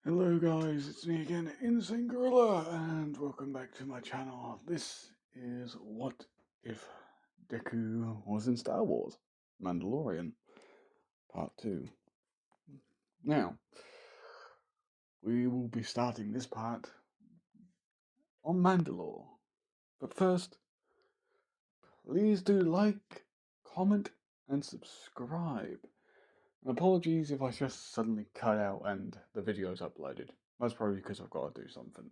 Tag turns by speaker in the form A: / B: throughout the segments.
A: Hello guys, it's me again, Insane Gorilla, and welcome back to my channel. This is What If Deku Was in Star Wars Mandalorian, Part 2. Now, we will be starting this part on Mandalore. But first, please do like, comment, and subscribe. And apologies if I just suddenly cut out and the video's uploaded. That's probably because I've got to do something.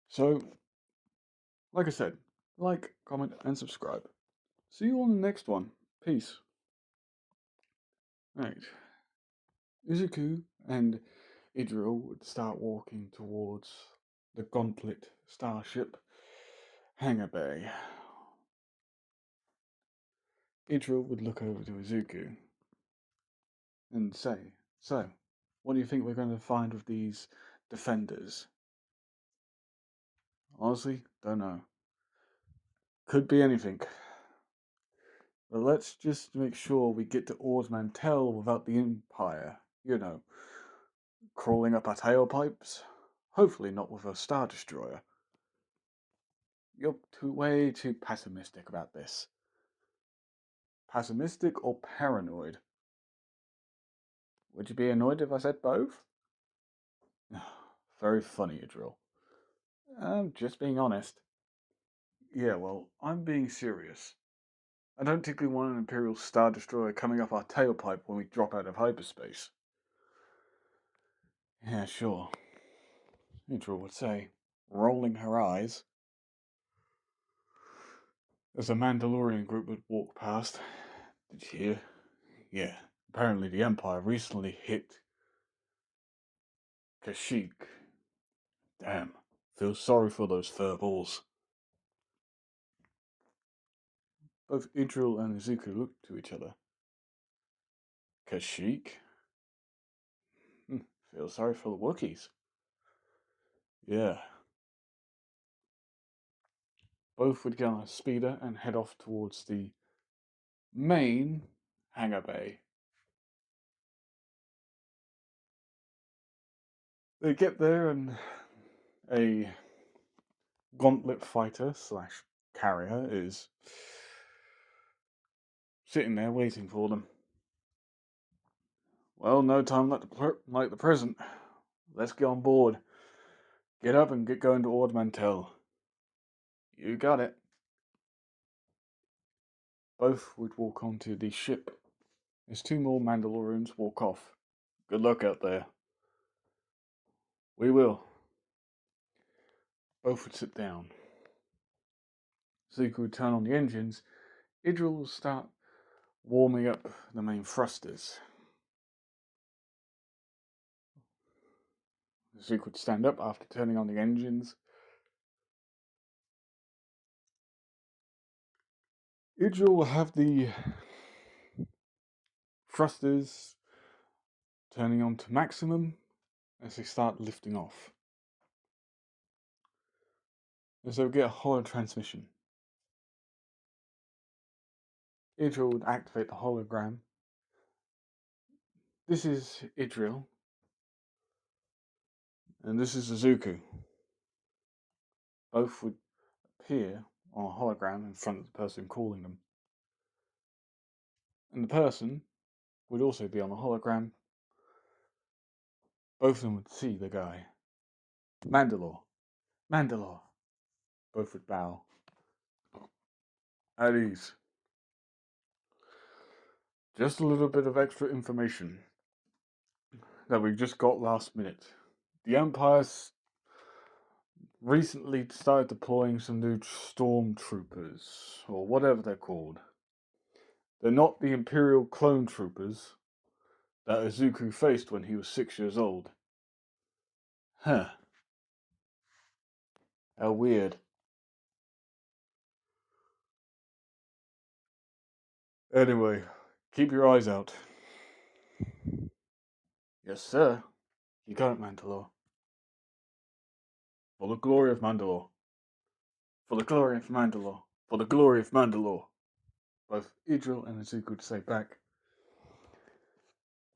A: So, like I said, like, comment, and subscribe. See you on the next one. Peace. Right. Izuku and Idril would start walking towards the Gauntlet starship hangar bay. Idril would look over to Izuku and say, "So, what do you think we're going to find with these defenders?" Honestly, don't know. Could be anything. But let's just make sure we get to Ord Mantell without the Empire, crawling up our tailpipes. Hopefully not with a Star Destroyer. You're way too pessimistic about this. Pessimistic or paranoid? Would you be annoyed if I said both? Very funny, Adriel. I'm just being honest. Yeah, well, I'm being serious. I don't particularly want an Imperial Star Destroyer coming up our tailpipe when we drop out of hyperspace. Yeah, sure. Adriel would say, rolling her eyes, as a Mandalorian group would walk past. Did you hear? Yeah, apparently the Empire recently hit Kashyyyk. Damn, feel sorry for those furballs. Both Idril and Izuku looked to each other. Kashyyyk? Feel sorry for the Wookiees. Yeah. Both would get on a speeder and head off towards the main hangar bay. They get there and a gauntlet fighter / carrier is sitting there waiting for them. Well, no time like the present. Let's get on board. Get up and get going to Ord Mantell. You got it. Both would walk onto the ship as two more Mandalorians walk off. Good luck out there. We will. Both would sit down. Zuko would turn on the engines. Idril will start warming up the main thrusters. Zuko would stand up after turning on the engines. Idril will have the thrusters turning on to maximum as they start lifting off. As they'll get a hollow transmission. Idril would activate the hologram. This is Idril. And this is Izuku. Both would appear on a hologram in front of the person calling them. And the person would also be on a hologram. Both of them would see the guy. Mandalore. Mandalore. Both would bow. At ease. Just a little bit of extra information that we just got last minute. The Empire's recently started deploying some new stormtroopers, or whatever they're called. They're not the Imperial clone troopers that Izuku faced when he was 6 years old. Huh. How weird. Anyway, keep your eyes out. Yes, sir. You got it, Mandalore. For the glory of Mandalore. For the glory of Mandalore. For the glory of Mandalore. Both Idril and Izuku would say back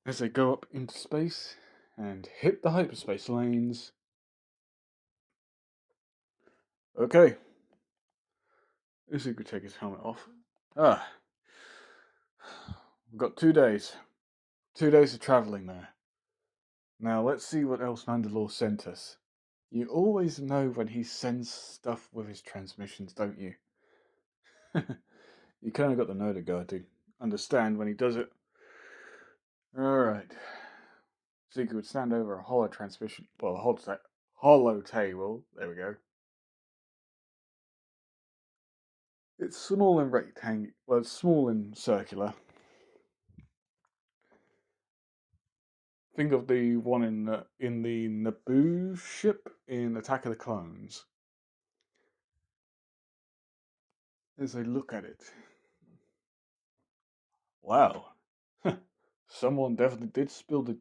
A: as they go up into space and hit the hyperspace lanes. Okay. Izzy could take his helmet off. Ah. We've got 2 days. 2 days of travelling there. Now let's see what else Mandalore sent us. You always know when he sends stuff with his transmissions, don't you? You kind of got to know the guy to understand when he does it. Alright. Zeke would stand over a hollow transmission. Well, a hollow table. There we go. It's small and rectangular. Well, it's small and circular. Think of the one in the Naboo ship in Attack of the Clones. As I look at it, wow, someone definitely did spill the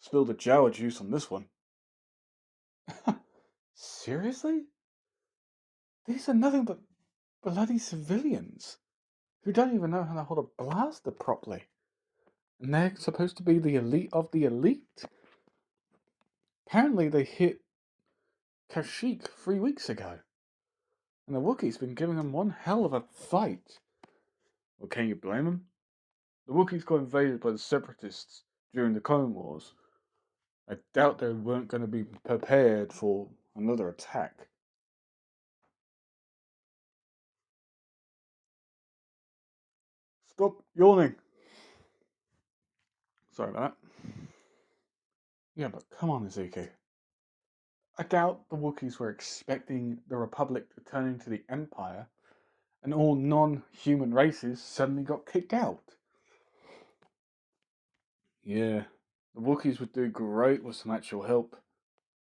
A: Jawa juice on this one. Seriously? These are nothing but bloody civilians who don't even know how to hold a blaster properly. And they're supposed to be the elite of the elite? Apparently they hit Kashyyyk 3 weeks ago. And the Wookiee's been giving them one hell of a fight. Well, can you blame them? The Wookiees got invaded by the Separatists during the Clone Wars. I doubt they weren't going to be prepared for another attack. Stop yawning! Sorry about that. Yeah, but come on, Ezekiel. I doubt the Wookiees were expecting the Republic to turn into the Empire and all non-human races suddenly got kicked out. Yeah, the Wookiees would do great with some actual help.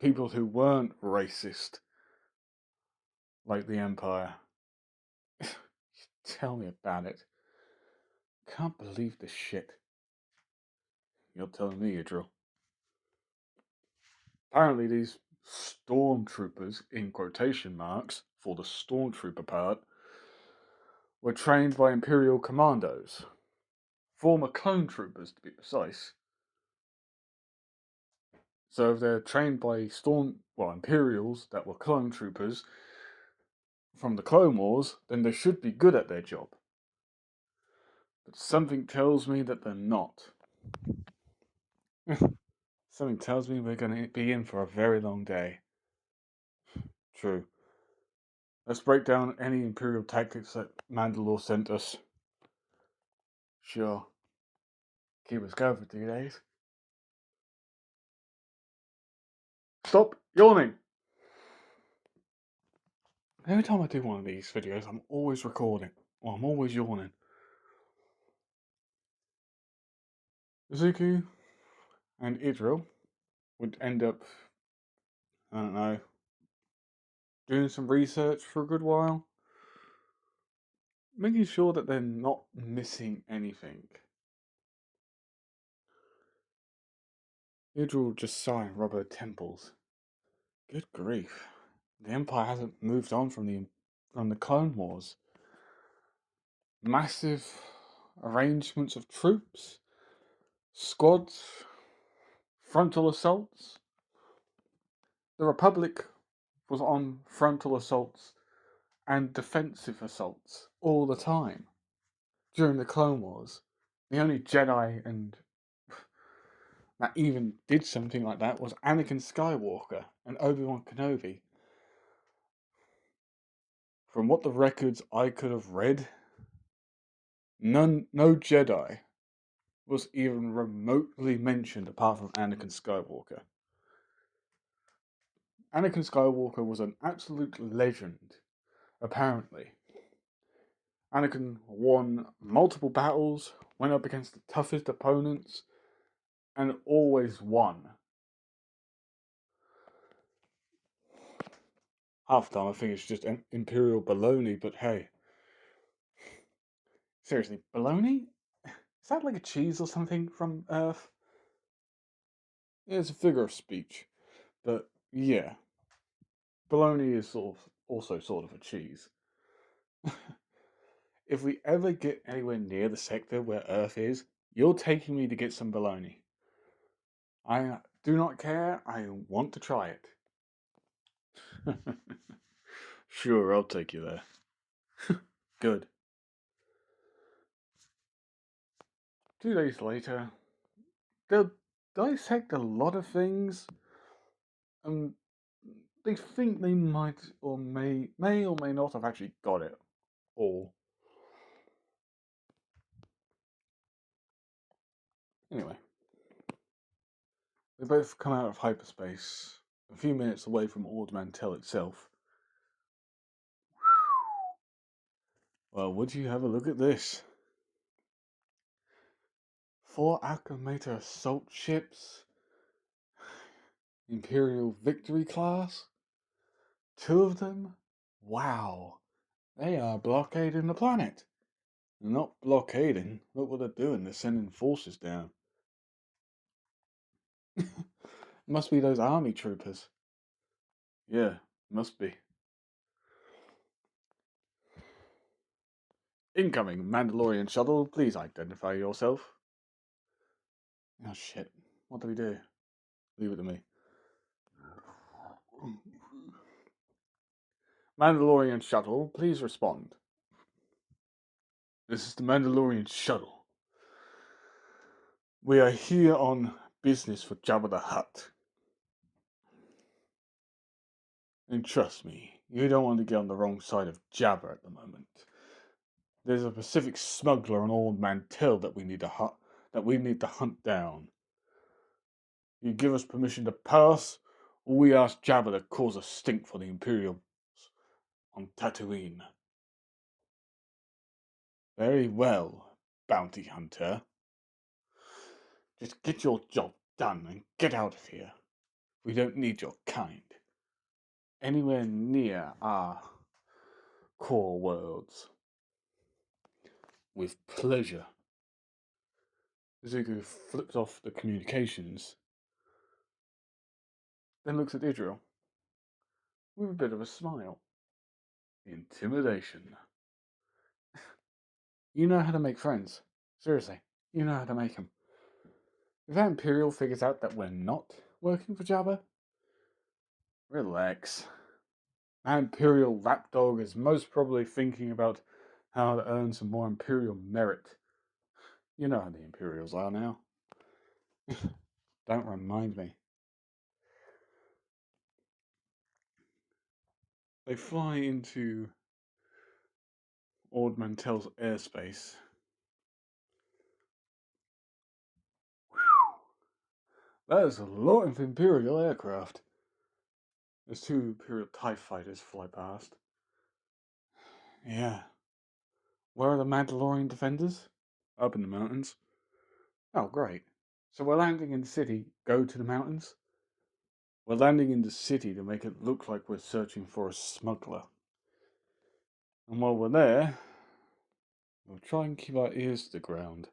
A: People who weren't racist, like the Empire. Tell me about it. Can't believe this shit. You're telling me, Idril. Apparently these stormtroopers, in quotation marks, for the stormtrooper part, were trained by Imperial commandos. Former clone troopers, to be precise. So if they're trained by Imperials that were clone troopers from the Clone Wars, then they should be good at their job. But something tells me that they're not. Something tells me we're going to be in for a very long day. True. Let's break down any Imperial tactics that Mandalore sent us. Sure. Keep us going for 2 days. Stop yawning! Every time I do one of these videos, I'm always recording. Or I'm always yawning. Zuku and Idril would end up, I don't know, doing some research for a good while. Making sure that they're not missing anything. Idril just sighing rub her temples. Good grief. The Empire hasn't moved on from the Clone Wars. Massive arrangements of troops, squads, frontal assaults. The Republic was on frontal assaults and defensive assaults all the time. During the Clone Wars, the only Jedi that even did something like that was Anakin Skywalker and Obi-Wan Kenobi. From what the records I could have read, no Jedi was even remotely mentioned apart from Anakin Skywalker. Anakin Skywalker was an absolute legend, apparently. Anakin won multiple battles, went up against the toughest opponents, and always won. Half the time I think it's just Imperial baloney, but hey. Seriously, baloney? Is that like a cheese or something from Earth? Yeah, it's a figure of speech. But yeah. Baloney is also sort of a cheese. If we ever get anywhere near the sector where Earth is, you're taking me to get some baloney. I do not care. I want to try it. Sure, I'll take you there. Good. 2 days later, they'll dissect a lot of things, and they think they might or may or may not have actually got it all. Anyway, they both come out of hyperspace, a few minutes away from Ord Mantell itself. Well, would you have a look at this? 4 Acclamator assault ships, Imperial Victory class, 2 of them? Wow, they are blockading the planet. They're not blockading, look what they're doing, they're sending forces down. Must be those army troopers. Yeah, must be. Incoming Mandalorian shuttle, please identify yourself. Oh shit, what do we do? Leave it to me. Mandalorian shuttle, please respond. This is the Mandalorian shuttle. We are here on business for Jabba the Hutt. And trust me, you don't want to get on the wrong side of Jabba at the moment. There's a Pacific smuggler on Ord Mantell that we need to hunt down. You give us permission to pass, or we ask Jabba to cause a stink for the Imperials on Tatooine. Very well, bounty hunter. Just get your job done and get out of here. We don't need your kind anywhere near our core worlds. With pleasure. Zuko flips off the communications, then looks at Idril with a bit of a smile. Intimidation. You know how to make friends. Seriously, you know how to make them. If that Imperial figures out that we're not working for Jabba, relax. That Imperial lapdog is most probably thinking about how to earn some more Imperial merit. You know how the Imperials are now. Don't remind me. They fly into Ord Mantell's airspace. That is a lot of Imperial aircraft. There's 2 Imperial TIE fighters fly past. Yeah. Where are the Mandalorian defenders? Up in the mountains. Oh, great. So we're landing in the city, go to the mountains? We're landing in the city to make it look like we're searching for a smuggler. And while we're there, we'll try and keep our ears to the ground.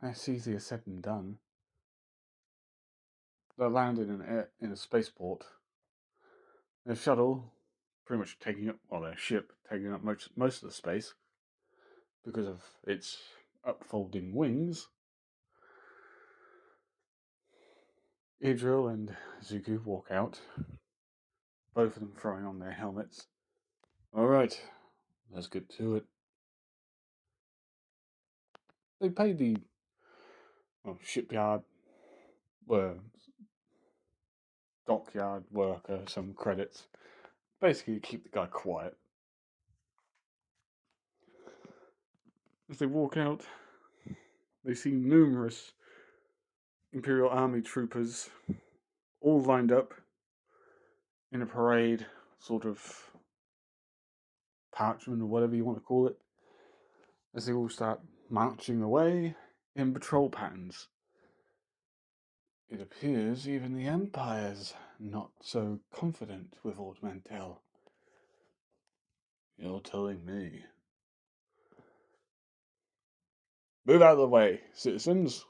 A: That's easier said than done. They're landing in a spaceport. Their shuttle, pretty much taking up, well, their ship taking up most of the space because of its upfolding wings. Idril and Zuko walk out, both of them throwing on their helmets. Alright, let's get to it. They paid the shipyard, dockyard worker some credits, basically to keep the guy quiet. As they walk out, they see numerous Imperial Army troopers all lined up in a parade, sort of parchment or whatever you want to call it, as they all start marching away in patrol patterns. It appears even the Empire's not so confident with Ord Mantell. You're telling me. Move out of the way, citizens,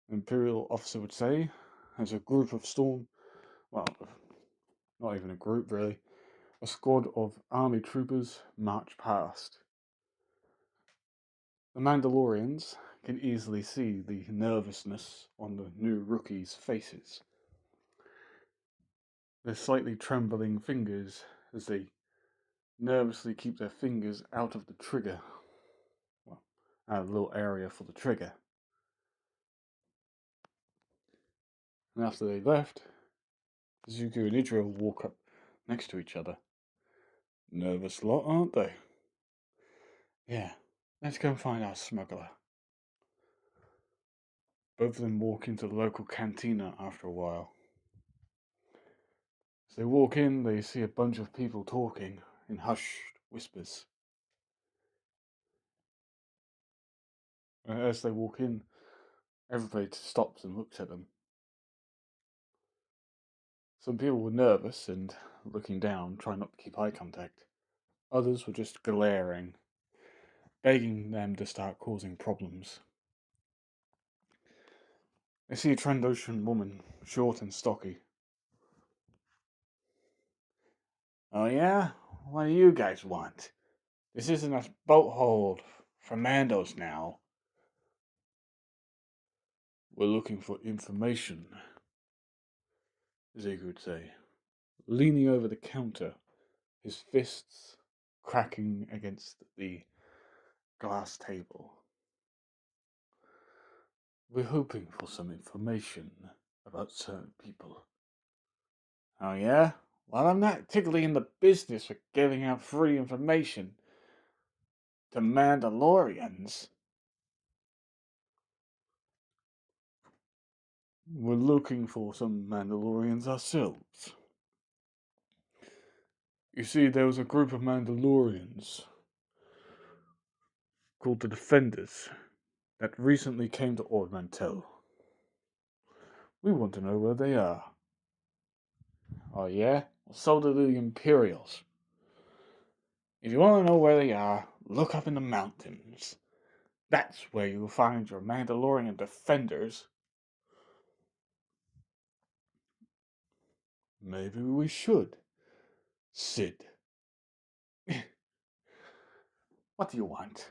A: an Imperial officer would say, as a group of not even a group really, a squad of army troopers march past. The Mandalorians can easily see the nervousness on the new rookies' faces. Their slightly trembling fingers as they nervously keep their fingers out of the trigger. Well, out of the little area for the trigger. And after they left, Zuko and Idril walk up next to each other. Nervous lot, aren't they? Yeah, let's go and find our smuggler. Both of them walk into the local cantina after a while. As they walk in, they see a bunch of people talking in hushed whispers. As they walk in, everybody stops and looks at them. Some people were nervous and looking down, trying not to keep eye contact. Others were just glaring, begging them to start causing problems. They see a Trandoshan woman, short and stocky. Oh yeah? What do you guys want? This isn't a boat hold for Mandos now. We're looking for information, Zeke would say, leaning over the counter, his fists cracking against the glass table. We're hoping for some information about certain people. Oh yeah? Well, I'm not particularly in the business for giving out free information to Mandalorians. We're looking for some Mandalorians ourselves. You see, there was a group of Mandalorians called the Defenders that recently came to Ord Mantell. We want to know where they are. Oh yeah? Well, so do the Imperials. If you want to know where they are, look up in the mountains. That's where you'll find your Mandalorian defenders. Maybe we should. Sid. What do you want?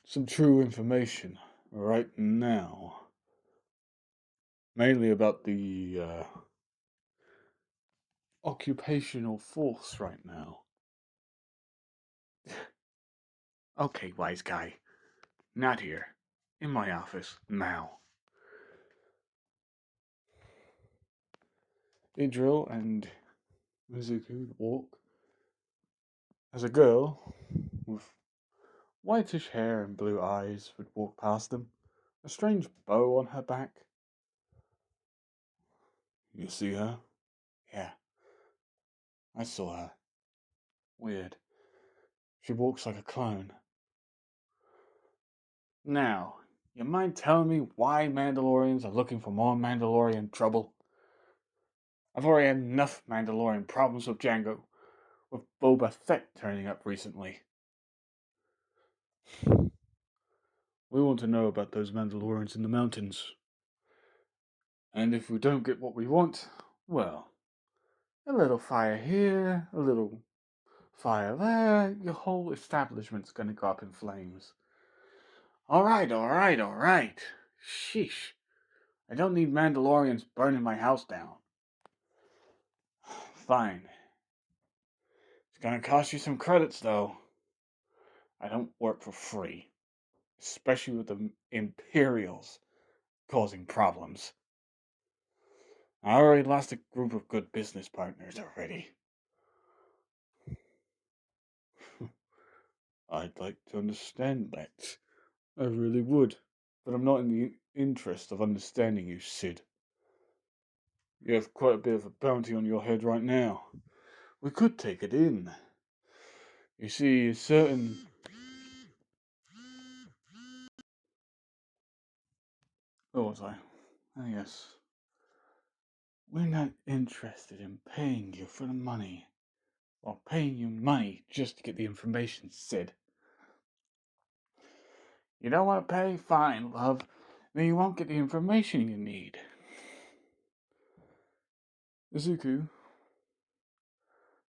A: Some true information right now. Mainly about the occupational force right now. Okay, wise guy. Not here. In my office, now. Idril and Mizuku walk as a girl with whitish hair and blue eyes would walk past them, a strange bow on her back. You see her? Yeah, I saw her. Weird. She walks like a clone. Now, you mind telling me why Mandalorians are looking for more Mandalorian trouble? I've already had enough Mandalorian problems with Django, with Boba Fett turning up recently. We want to know about those Mandalorians in the mountains. And if we don't get what we want, well, a little fire here, a little fire there, your whole establishment's gonna go up in flames. Alright. Sheesh. I don't need Mandalorians burning my house down. Fine. It's gonna cost you some credits, though. I don't work for free. Especially with the Imperials causing problems. I already lost a group of good business partners already. I'd like to understand that. I really would. But I'm not in the interest of understanding you, Sid. You have quite a bit of a bounty on your head right now. We could take it in. You see, certain... What was I? Oh, yes. We're not interested in paying you for the money. Or paying you money just to get the information, Sid. You don't want to pay? Fine, love. Then you won't get the information you need. Izuku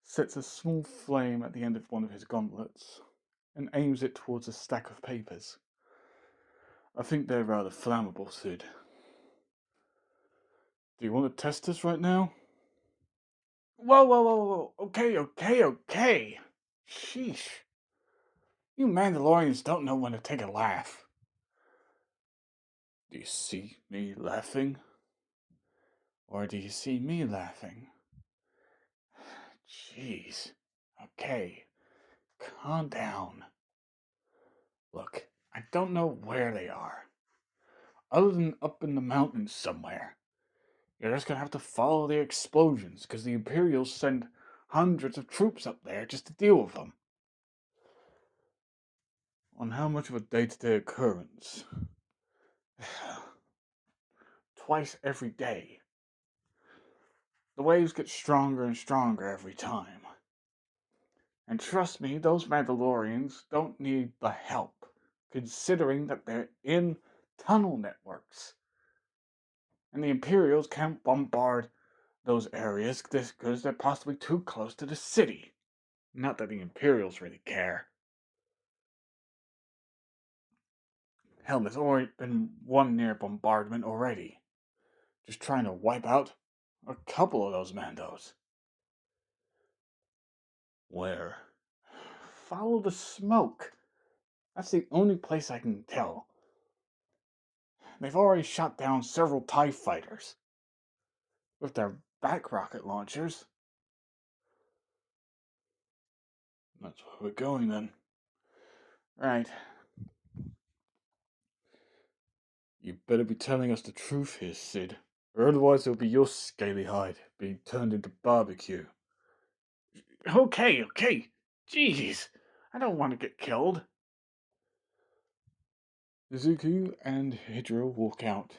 A: sets a small flame at the end of one of his gauntlets and aims it towards a stack of papers. I think they're rather flammable, Sid. Do you want to test this right now? Whoa, whoa, whoa, whoa. Okay. Sheesh. You Mandalorians don't know when to take a laugh. Do you see me laughing? Or do you see me laughing? Jeez. Okay. Calm down. Look, I don't know where they are. Other than up in the mountains somewhere. You're just gonna have to follow the explosions, because the Imperials send hundreds of troops up there just to deal with them. On how much of a day-to-day occurrence? Twice every day. The waves get stronger and stronger every time. And trust me, those Mandalorians don't need the help, considering that they're in tunnel networks. And the Imperials can't bombard those areas because they're possibly too close to the city. Not that the Imperials really care. Hell, there's already been one near bombardment already. Just trying to wipe out a couple of those Mandos. Where? Follow the smoke. That's the only place I can tell. They've already shot down several TIE fighters with their back rocket launchers. That's where we're going then. Right. You better be telling us the truth here, Sid. Or otherwise it'll be your scaly hide being turned into barbecue. Okay. Jeez. I don't want to get killed. Izuku and Hydra walk out.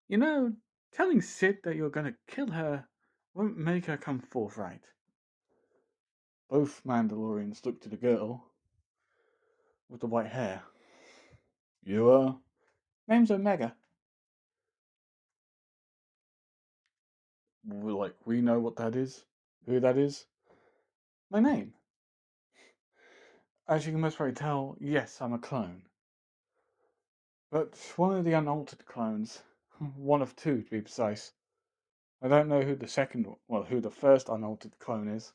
A: You know, telling Sid that you're gonna kill her won't make her come forthright. Both Mandalorians look to the girl with the white hair. You are? Name's Omega. Like, we know what that is? Who that is? My name. As you can most probably tell, yes, I'm a clone. But one of the unaltered clones. One of two, to be precise. I don't know who the first unaltered clone is.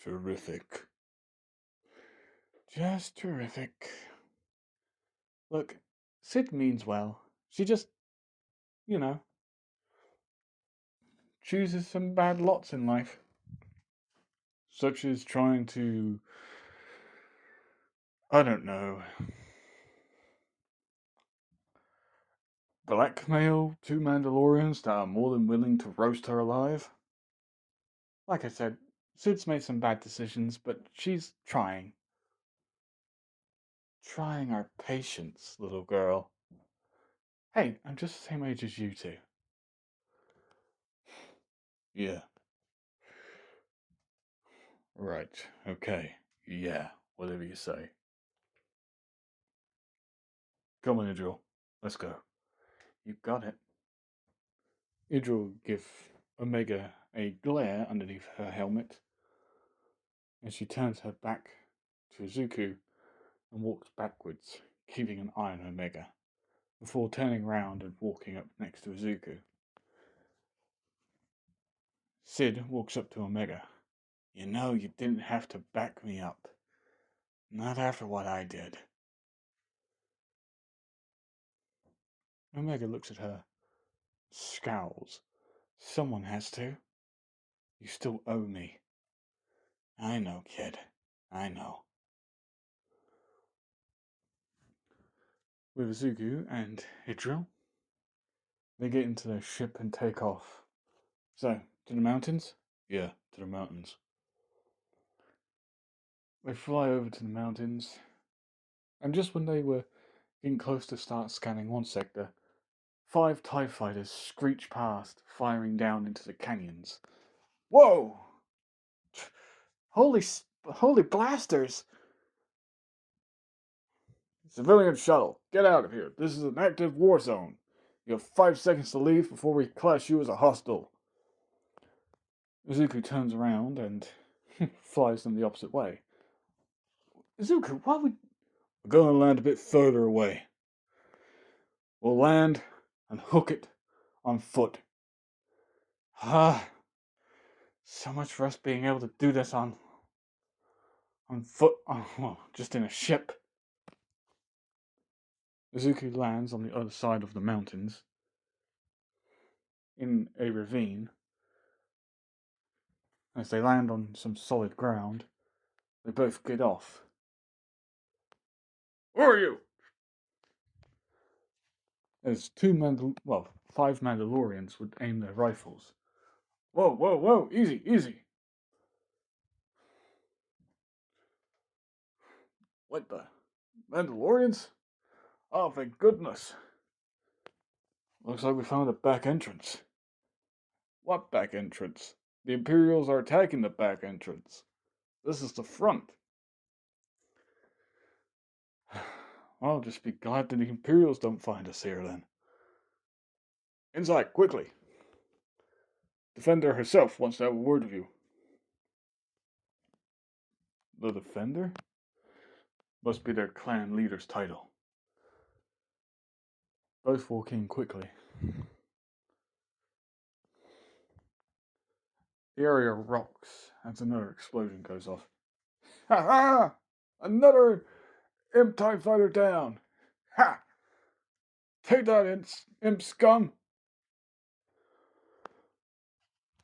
A: Terrific. Just terrific. Look, Sid means well. She just, you know, chooses some bad lots in life. Such as trying to, I don't know, blackmail two Mandalorians that are more than willing to roast her alive. Like I said, Sid's made some bad decisions, but she's trying. Trying our patience, little girl. Hey, I'm just the same age as you two. Yeah. Right. Okay. Yeah. Whatever you say. Come on, Idril. Let's go. You got it. Idril give Omega a glare underneath her helmet, and she turns her back to Izuku and walks backwards, keeping an eye on Omega, before turning round and walking up next to Izuku. Sid walks up to Omega. You know you didn't have to back me up. Not after what I did. Omega looks at her, scowls. Someone has to. You still owe me. I know, kid. I know. With Izuku and Idril, they get into their ship and take off. So, to the mountains? Yeah, to the mountains. They fly over to the mountains, and just when they were getting close to start scanning one sector, 5 TIE fighters screech past, firing down into the canyons. Whoa! Holy blasters! Civilian shuttle, get out of here. This is an active war zone. You have 5 seconds to leave before we class you as a hostile. Izuku turns around and flies them the opposite way. Izuku, why would... We're going to land a bit further away. We'll land and hook it on foot. Ah, so much for us being able to do this on foot, well, just in a ship. Izuku lands on the other side of the mountains, in a ravine. As they land on some solid ground, they both get off. Who are you? As five Mandalorians would aim their rifles. Whoa, whoa, whoa, easy, easy. What the? Mandalorians? Oh, thank goodness. Looks like we found a back entrance. What back entrance? The Imperials are attacking the back entrance. This is the front. I'll just be glad that the Imperials don't find us here then. Inside, quickly. Defender herself wants to have a word with you. The Defender? Must be their clan leader's title. Both walk in quickly. The area rocks as another explosion goes off. Ha ha! Another imp TIE fighter down! Ha! Take that, imp scum!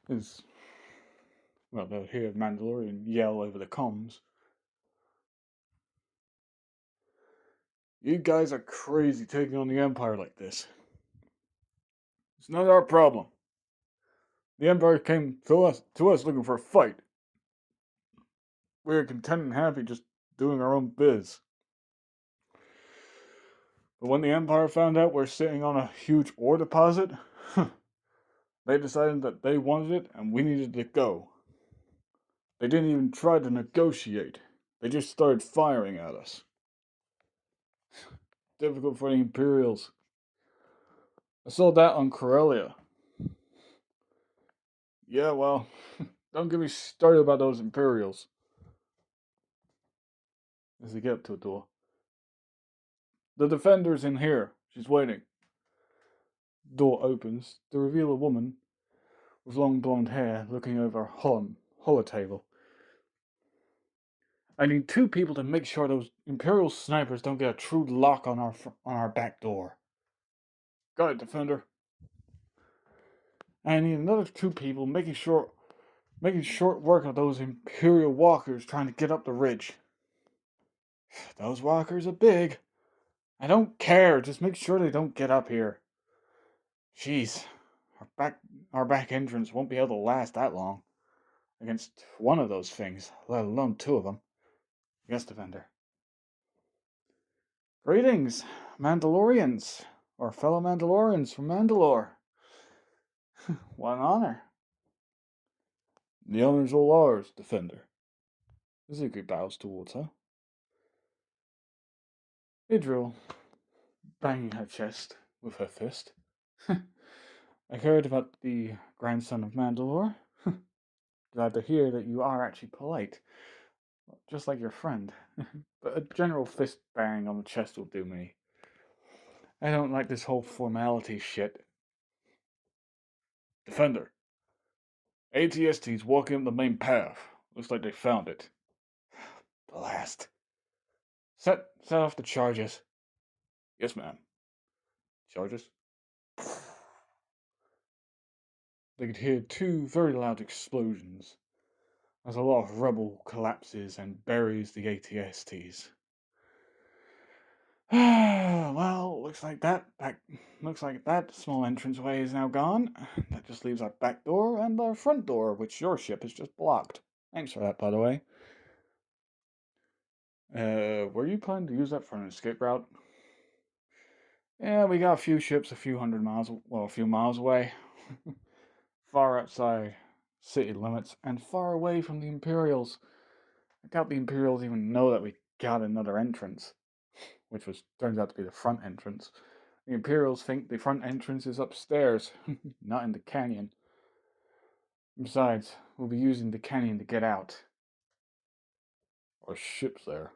A: They'll hear Mandalorian yell over the comms. You guys are crazy taking on the Empire like this. It's not our problem. The Empire came to us looking for a fight. We're content and happy just doing our own biz. But when the Empire found out we're sitting on a huge ore deposit, they decided that they wanted it and we needed to go. They didn't even try to negotiate. They just started firing at us. Difficult for the Imperials. I saw that on Corellia. Yeah, well, don't get me started about those Imperials. As they get up to a door. The Defender's in here. She's waiting. Door opens to reveal a woman with long blonde hair looking over a holotable. I need two people to make sure those Imperial snipers don't get a true lock on our back door. Got it, Defender. I need another two people making short work of those Imperial walkers trying to get up the ridge. Those walkers are big. I don't care. Just make sure they don't get up here. Jeez, our back entrance won't be able to last that long against one of those things, let alone two of them. Yes, Defender. Greetings, Mandalorians, or fellow Mandalorians from Mandalore. What an honor. The honor's all ours, Defender. Izuku bows towards her. Idril, banging her chest with her fist. I heard about the grandson of Mandalore. Glad to hear that you are actually polite. Just like your friend. But a general fist bang on the chest will do me. I don't like this whole formality shit. Defender. ATST's walking up the main path. Looks like they found it. Blast. Set off the charges. Yes, ma'am. Charges? They could hear two very loud explosions as a lot of rubble collapses and buries the ATSTs. Well, looks like that small entranceway is now gone. That just leaves our back door and our front door, which your ship has just blocked. Thanks for that, by the way. Were you planning to use that for an escape route? Yeah, we got a few ships a few miles away. Far outside city limits and far away from the Imperials. I doubt the Imperials even know that we got another entrance, which turns out to be the front entrance. The Imperials think the front entrance is upstairs, not in the canyon. Besides, we'll be using the canyon to get out. Our ship's there.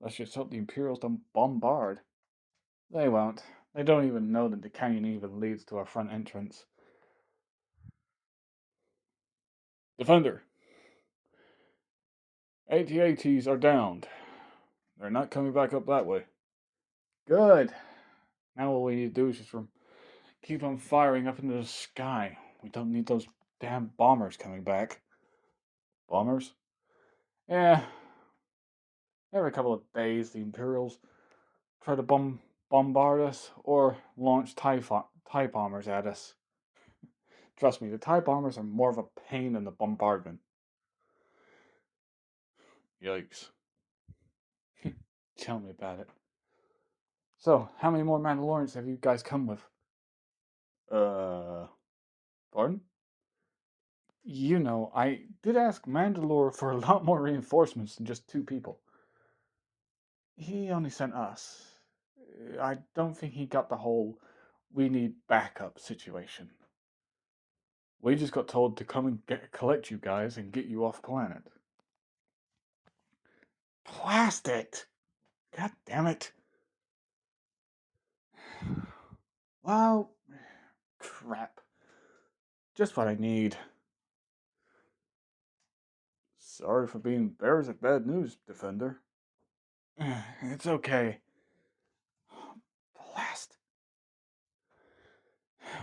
A: Let's just hope the Imperials don't bombard. They won't. They don't even know that the canyon even leads to our front entrance. Defender! AT-ATs are downed. They're not coming back up that way. Good. Now all we need to do is just keep on firing up into the sky. We don't need those damn bombers coming back. Bombers? Yeah. Every couple of days, the Imperials try to bombard us or launch TIE bombers at us. Trust me, the TIE bombers are more of a pain than the bombardment. Yikes. Tell me about it. So, how many more Mandalorians have you guys come with? Pardon? You know, I did ask Mandalore for a lot more reinforcements than just 2 people. He only sent us. I don't think he got the whole we need backup situation. We just got told to come and collect you guys and get you off planet. Blast it! God damn it. Well, crap. Just what I need. Sorry for being bearers of bad news, Defender. It's okay. Blast.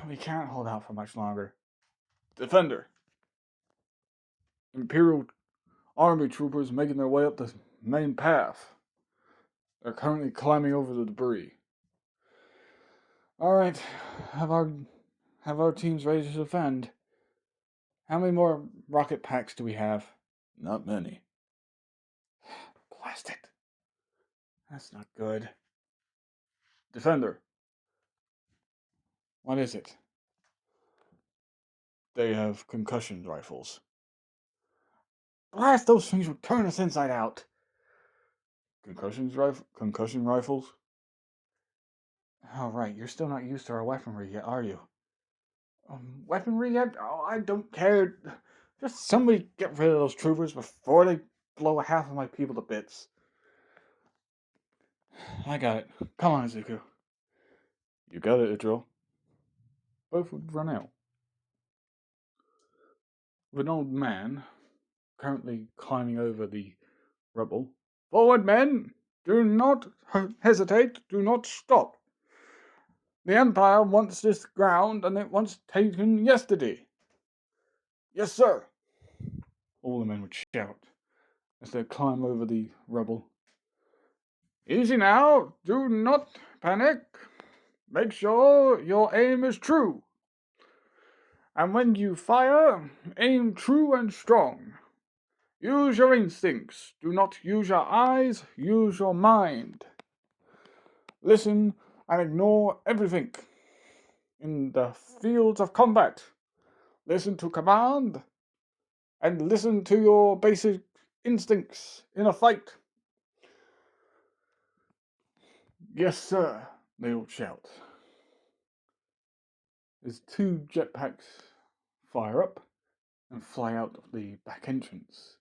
A: We can't hold out for much longer. Defender. Imperial Army troopers making their way up the main path. They're currently climbing over the debris. Alright, have our teams ready to defend. How many more rocket packs do we have? Not many. Blast it. That's not good. Defender. What is it? They have concussion rifles. Blast, those things would turn us inside out. Concussion rifles? Alright, you're still not used to our weaponry yet, are you? Weaponry yet? Oh, I don't care. Just somebody get rid of those troopers before they blow half of my people to bits. I got it. Come on, Zuko. You got it, Idril. Both would run out. With an old man currently climbing over the rubble. Forward, men! Do not hesitate. Do not stop. The Empire wants this ground, and it wants taken yesterday. Yes, sir. All the men would shout as they climb over the rubble. Easy now. Do not panic. Make sure your aim is true. And when you fire, aim true and strong. Use your instincts. Do not use your eyes. Use your mind. Listen and ignore everything. In the fields of combat, listen to command and listen to your basic instincts in a fight. Yes, sir, they all shout. As 2 jetpacks fire up and fly out of the back entrance.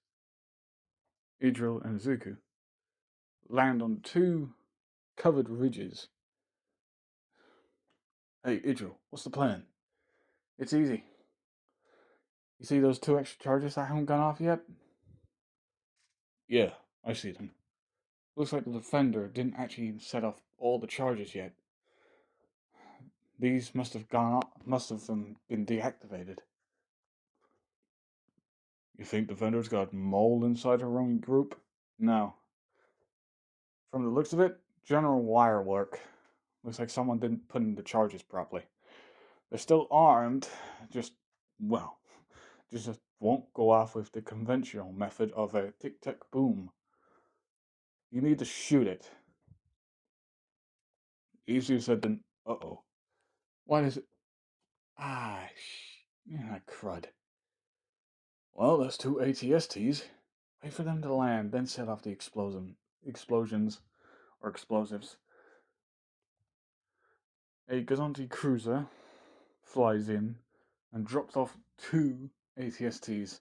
A: Idril and Zuko land on 2 covered ridges. Hey, Idril, what's the plan? It's easy. You see those 2 extra charges that haven't gone off yet? Yeah, I see them. Looks like the Defender didn't actually set off all the charges yet. These must have been deactivated. You think Defender's got mole inside her own group? No. From the looks of it, general wire work. Looks like someone didn't put in the charges properly. They're still armed, just won't go off with the conventional method of a tic-tac-boom. You need to shoot it. Easier said than uh-oh. What is it? Crud. Well, that's 2 ATSTs. Wait for them to land, then set off the explosions or explosives. A Gazanti cruiser flies in and drops off 2 ATSTs.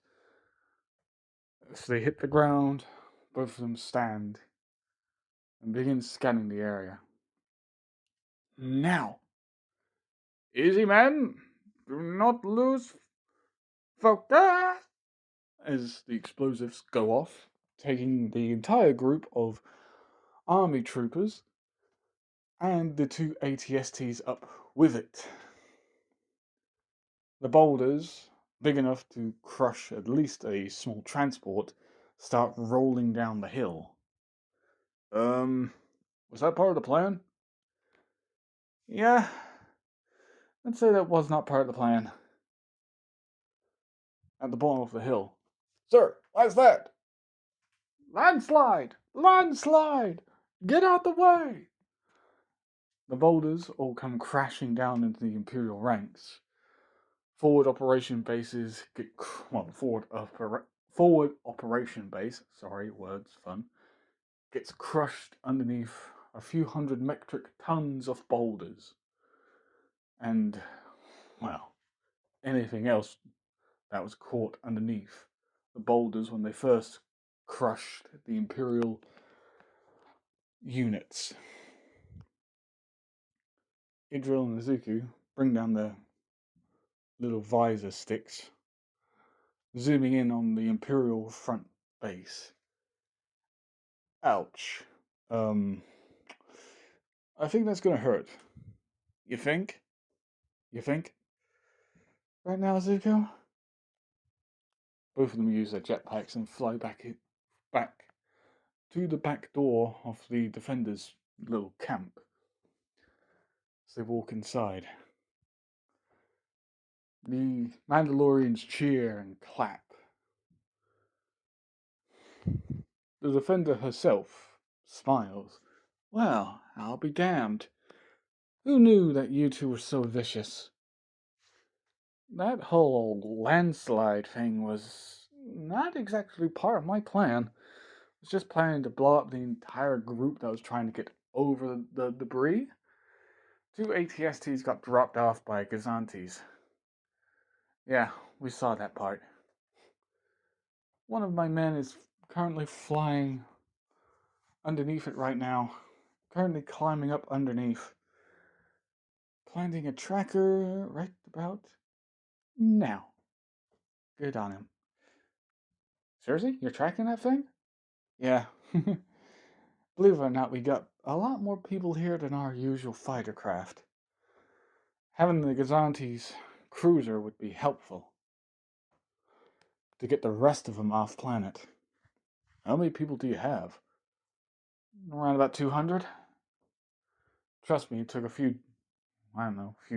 A: So they hit the ground, both of them stand. and begins scanning the area. Now, easy men, do not lose focus as the explosives go off, taking the entire group of army troopers and the two ATSTs up with it. The boulders, big enough to crush at least a small transport, start rolling down the hill. Was that part of the plan? Yeah, I'd say that was not part of the plan. At the bottom of the hill. Sir, what's that? Landslide! Landslide! Get out the way! The boulders all come crashing down into the Imperial ranks. Forward operation bases get forward operation base. Sorry, words fun. Gets crushed underneath a few hundred metric tons of boulders, and well, anything else that was caught underneath the boulders when they first crushed the Imperial units. Idril and Izuku bring down their little visor sticks, zooming in on the Imperial front base. Ouch. I think that's gonna hurt. You think? You think? Right now, Zuko? Both of them use their jetpacks and fly back to the back door of the defenders' little camp. As they walk inside, the Mandalorians cheer and clap. The defender herself smiles. Well, I'll be damned. Who knew that you two were so vicious? That whole landslide thing was not exactly part of my plan. I was just planning to blow up the entire group that was trying to get over the debris. Two ATSTs got dropped off by Gazantes. Yeah, we saw that part. One of my men is currently flying underneath it right now. Currently climbing up underneath. Planting a tracker right about now. Good on him. Seriously? You're tracking that thing? Yeah. Believe it or not, we got a lot more people here than our usual fighter craft. Having the Gazantes cruiser would be helpful to get the rest of them off planet. How many people do you have? Around about 200? Trust me, it took a few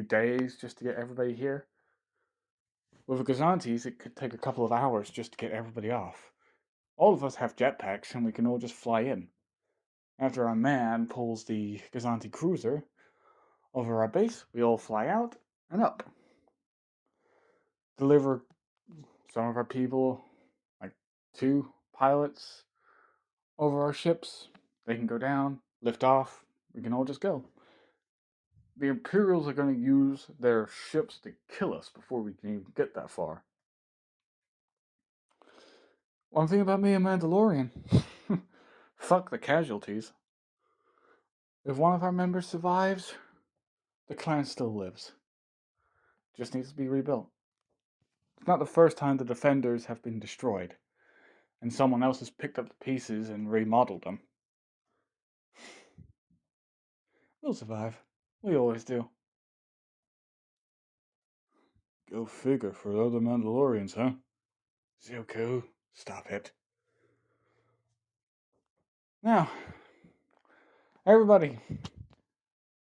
A: days just to get everybody here. With the Gazantes, it could take a couple of hours just to get everybody off. All of us have jetpacks and we can all just fly in. After our man pulls the Gazanti cruiser over our base, we all fly out and up. Deliver some of our people, like 2 pilots, over our ships. They can go down, lift off, we can all just go. The Imperials are going to use their ships to kill us before we can even get that far. One thing about me and Mandalorian, fuck the casualties. If one of our members survives, the clan still lives. Just needs to be rebuilt. It's not the first time the defenders have been destroyed, and someone else has picked up the pieces and remodeled them. We'll survive. We always do. Go figure for other Mandalorians, huh? Zuko, stop it. Now, everybody,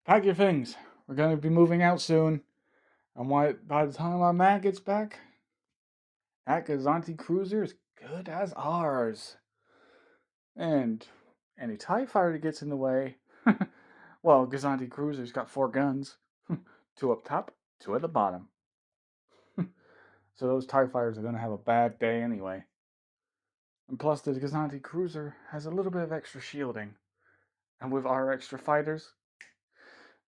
A: pack your things. We're going to be moving out soon. And by the time our man gets back, that Gazanti cruiser is good as ours. And any TIE fighter that gets in the way, well, Gazanti cruiser's got 4 guns. 2 up top, 2 at the bottom. So those TIE fighters are going to have a bad day anyway. And plus, the Gazanti cruiser has a little bit of extra shielding. And with our extra fighters,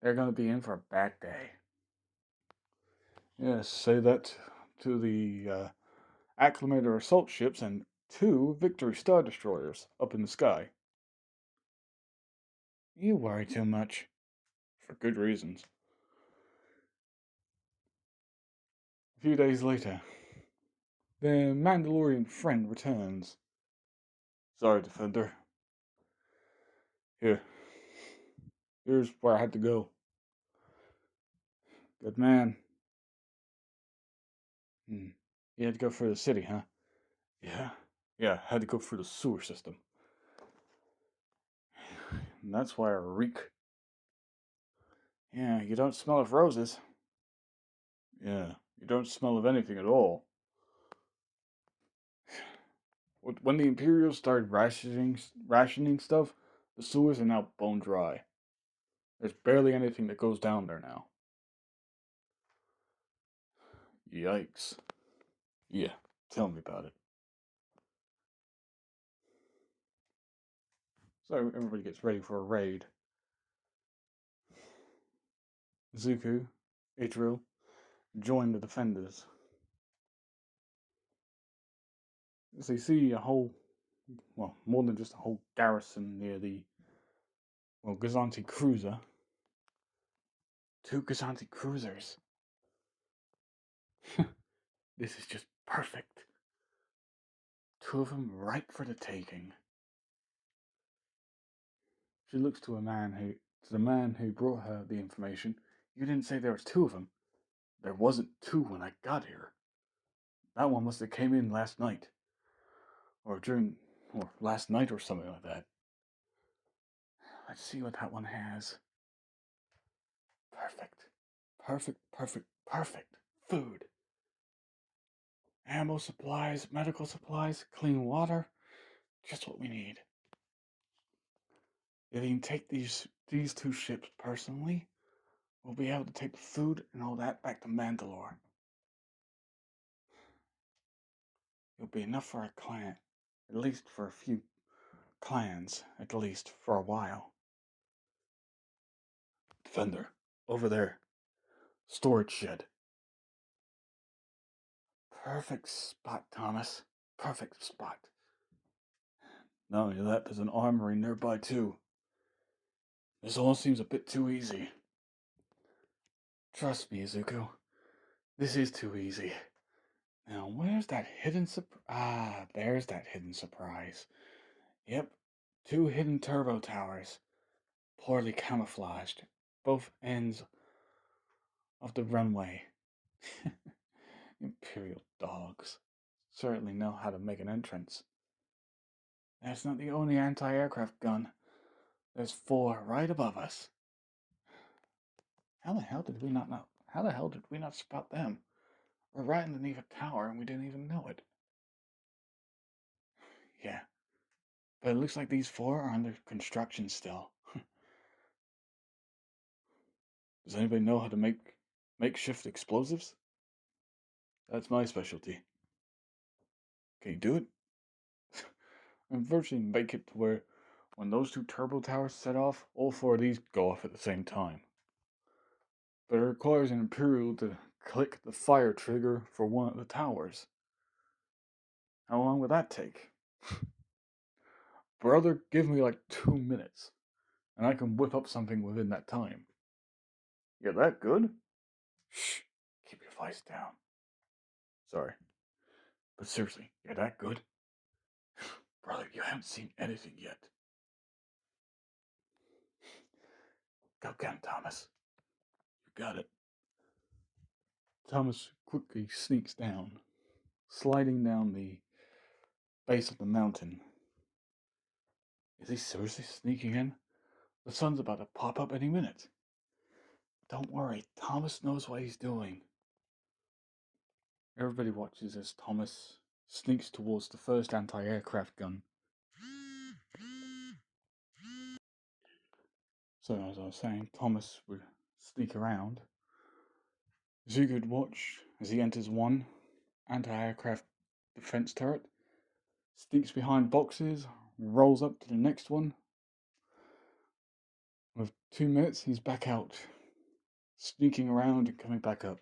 A: they're going to be in for a bad day. Yes, say that to the Acclimator assault ships and 2 Victory Star Destroyers up in the sky. You worry too much. For good reasons. A few days later, the Mandalorian friend returns. Sorry, Defender. Here. Here's where I had to go. Good man. You had to go through the city, huh? Yeah. Yeah, had to go through the sewer system. And that's why I reek. Yeah, you don't smell of roses. Yeah, you don't smell of anything at all. When the Imperials started rationing stuff, the sewers are now bone dry. There's barely anything that goes down there now. Yikes. Yeah, tell me about it. So everybody gets ready for a raid. Zuko, Idril, join the defenders. As they see a whole, well, more than just a whole garrison near the, well, Gazanti cruiser. 2 Gazanti cruisers. This is just perfect. 2 of them ripe for the taking. She looks to the man who brought her the information. You didn't say there was 2 of them. There wasn't 2 when I got here. That one must have came in last night. Or last night or something like that. Let's see what that one has. Perfect. Perfect, perfect, perfect. Food. Ammo supplies, medical supplies, clean water. Just what we need. If you can take these 2 ships personally, we'll be able to take the food and all that back to Mandalore. It'll be enough for a clan, at least for a few clans, at least for a while. Defender, over there. Storage shed. Perfect spot, Thomas. Perfect spot. Not only that, there's an armory nearby too. This all seems a bit too easy. Trust me, Izuku. This is too easy. Now, where's that hidden surprise? Ah, there's that hidden surprise. Yep, 2 hidden turbo towers. Poorly camouflaged. Both ends of the runway. Imperial dogs. Certainly know how to make an entrance. That's not the only anti-aircraft gun. There's 4 right above us. How the hell did we not know? How the hell did we not spot them? We're right underneath a tower and we didn't even know it. Yeah. But it looks like these 4 are under construction still. Does anybody know how to make makeshift explosives? That's my specialty. Can you do it? And virtually make it to where when those 2 turbo towers set off, all 4 of these go off at the same time. But it requires an Imperial to click the fire trigger for one of the towers. How long would that take? Brother, give me like 2 minutes, and I can whip up something within that time. You're that good? Shh, keep your voice down. Sorry. But seriously, you're that good? Brother, you haven't seen anything yet. Go get him, Thomas. You got it. Thomas quickly sneaks down, sliding down the base of the mountain. Is he seriously sneaking in? The sun's about to pop up any minute. Don't worry, Thomas knows what he's doing. Everybody watches as Thomas sneaks towards the first anti-aircraft gun. So, as I was saying, Thomas would sneak around. Zuko would watch as he enters one anti-aircraft defense turret, sneaks behind boxes, rolls up to the next one. With 2 minutes, he's back out, sneaking around and coming back up.